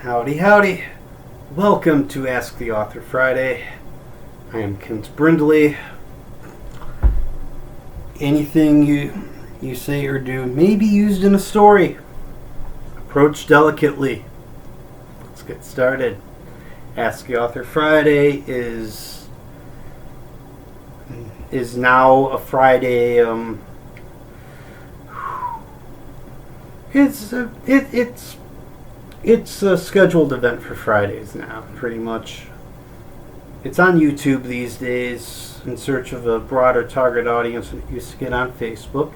Howdy, howdy. Welcome to Ask the Author Friday. I am Kent Brindley. Anything you say or do may be used in a story. Approach delicately. Let's get started. Ask the Author Friday is now a Friday. It's a scheduled event for Fridays now, pretty much. It's on YouTube these days in search of a broader target audience than it used to get on Facebook.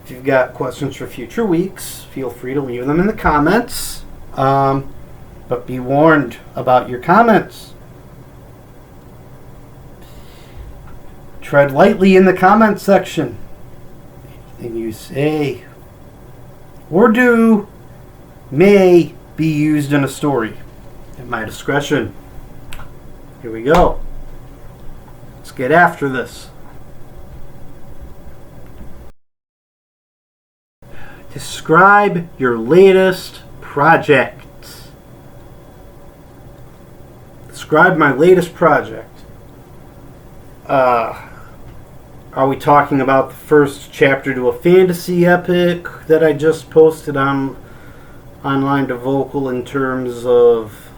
If you've got questions for future weeks, feel free to leave them in the comments. But be warned about your comments. Tread lightly in the comments section. Anything you say or do may be used in a story at my discretion. Here we go. Let's get after this. Describe your latest project. Describe my latest project. Are we talking about the first chapter to a fantasy epic that I just posted online to Vocal in terms of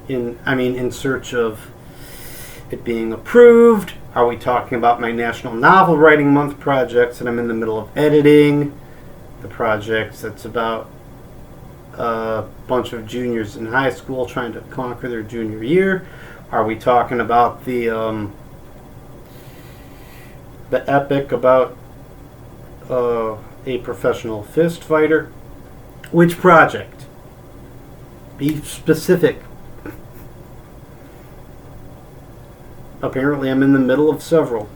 in search of it being approved? Are we talking about my National Novel Writing Month projects that I'm in the middle of editing? The project that's about a bunch of juniors in high school trying to conquer their junior year? Are we talking about the epic about a professional fist fighter? Which project? Be specific. Apparently I'm in the middle of several.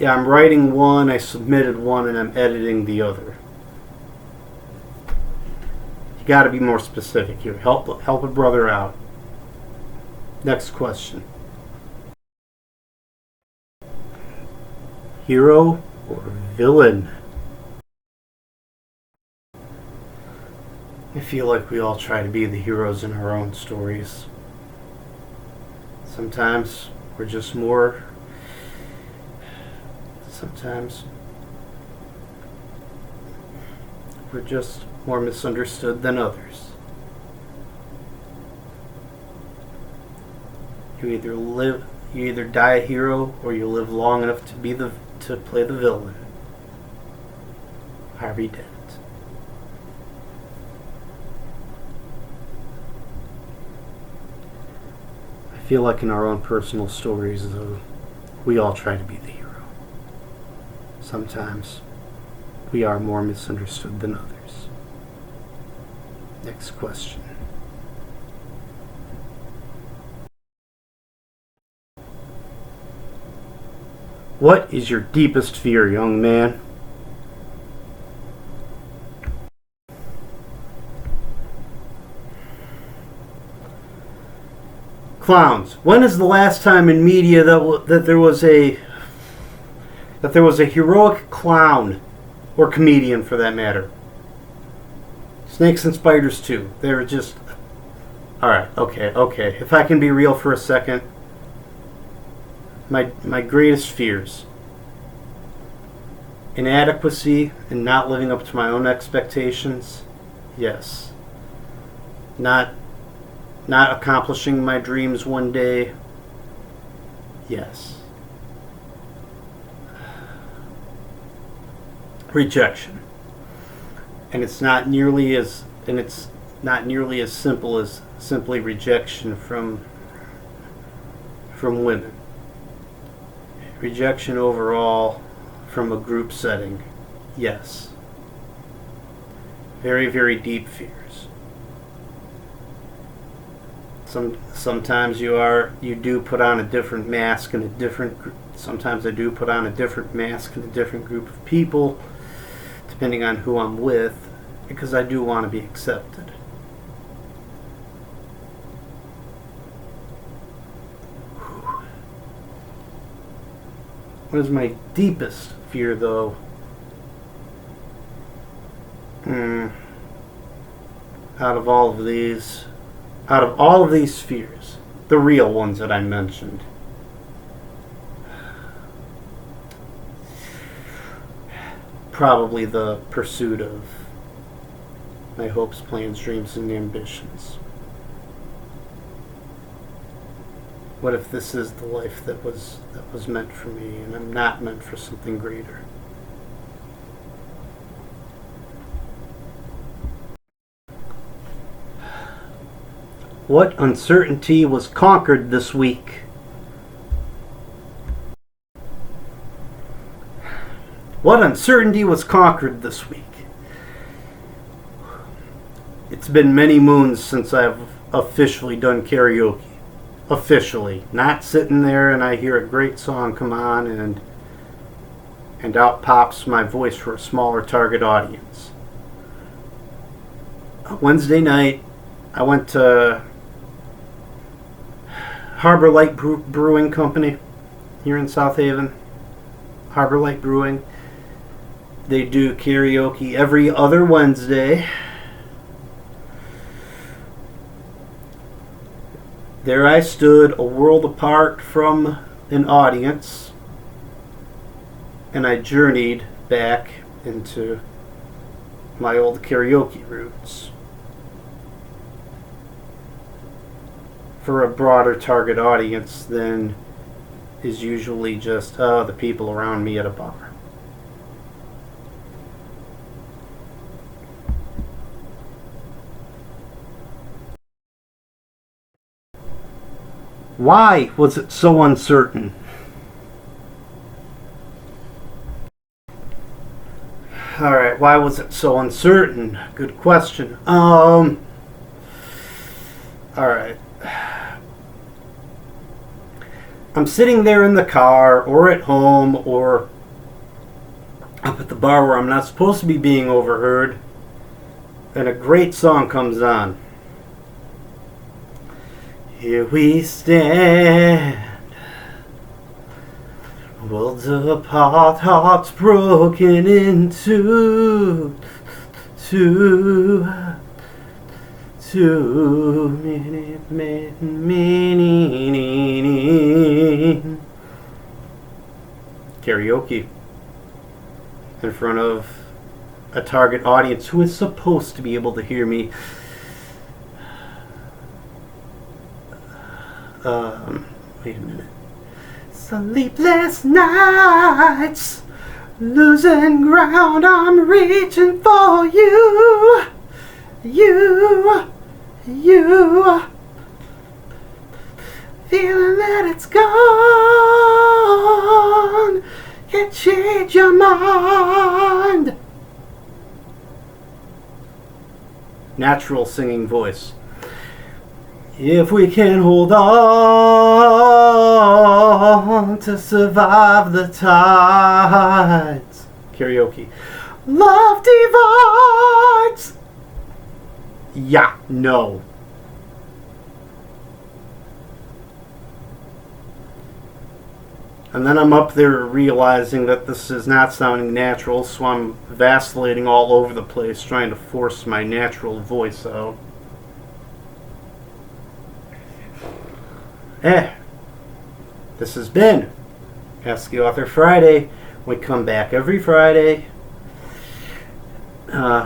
Yeah, I'm writing one, I submitted one, and I'm editing the other. You gotta be more specific here. Help a brother out. Next question. Hero or villain? I feel like we all try to be the heroes in our own stories. Sometimes we're just more. Sometimes we're just more misunderstood than others. You either die a hero or you live long enough to play the villain. Harvey Dent. I feel like in our own personal stories, though, we all try to be the hero. Sometimes we are more misunderstood than others. Next question. What is your deepest fear, young man? Clowns. When is the last time in media that there was a heroic clown, or comedian for that matter? Snakes and Spiders too. They were just... Alright, okay. If I can be real for a second. My greatest fears. Inadequacy and not living up to my own expectations. Yes. Not accomplishing my dreams one day. Yes. Rejection. And it's not nearly as simple as simply rejection from women. Rejection overall from a group setting. Yes. Very, very deep fears. Sometimes you do put on a different mask in a different. Sometimes I do put on a different mask in a different group of people, depending on who I'm with, because I do want to be accepted. What is my deepest fear, though. Out of all of these fears, the real ones that I mentioned, probably the pursuit of my hopes, plans, dreams, and ambitions. What if this is the life that was meant for me, and I'm not meant for something greater? What uncertainty was conquered this week? What uncertainty was conquered this week? It's been many moons since I've officially done karaoke. Officially. Not sitting there and I hear a great song come on and out pops my voice for a smaller target audience. Wednesday night, I went to Harbor Light Brewing Company here in South Haven. Harbor Light Brewing. They do karaoke every other Wednesday. There I stood a world apart from an audience, and I journeyed back into my old karaoke roots for a broader target audience than is usually just the people around me at a bar. Why was it so uncertain? Alright, why was it so uncertain? Good question. Alright. I'm sitting there in the car, or at home, or up at the bar where I'm not supposed to be being overheard, and a great song comes on. Here we stand, worlds apart, hearts broken into two many karaoke in front of a target audience who is supposed to be able to hear me. Wait a minute. Sleepless nights, losing ground, I'm reaching for you. You, feeling that it's gone, can't change your mind. Natural singing voice. If we can hold on to survive the tides. Karaoke. Love divides. Yeah, no. And then I'm up there realizing that this is not sounding natural, so I'm vacillating all over the place trying to force my natural voice out. This has been Ask the Author Friday. We come back every Friday.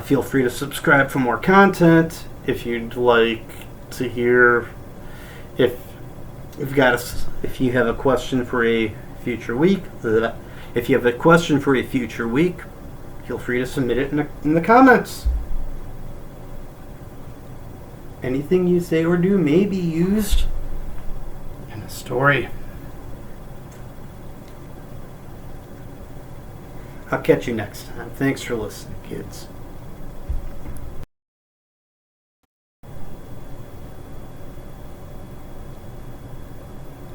Feel free to subscribe for more content. If you'd like to hear, if you have a question for a future week, feel free to submit it in the comments. Anything you say or do may be used in a story. I'll catch you next time. Thanks for listening, kids.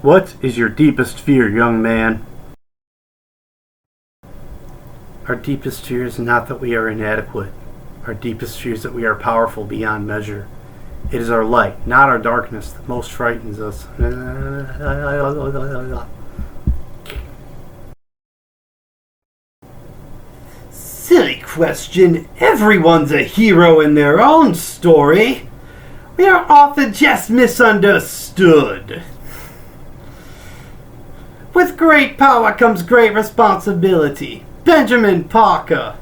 What is your deepest fear, young man? Our deepest fear is not that we are inadequate. Our deepest fear is that we are powerful beyond measure. It is our light, not our darkness, that most frightens us. question. Everyone's a hero in their own story. We are often just misunderstood. With great power comes great responsibility. Benjamin Parker.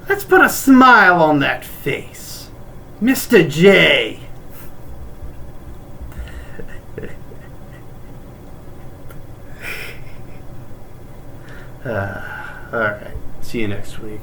Let's put a smile on that face. Mr. J. Alright. See you next week.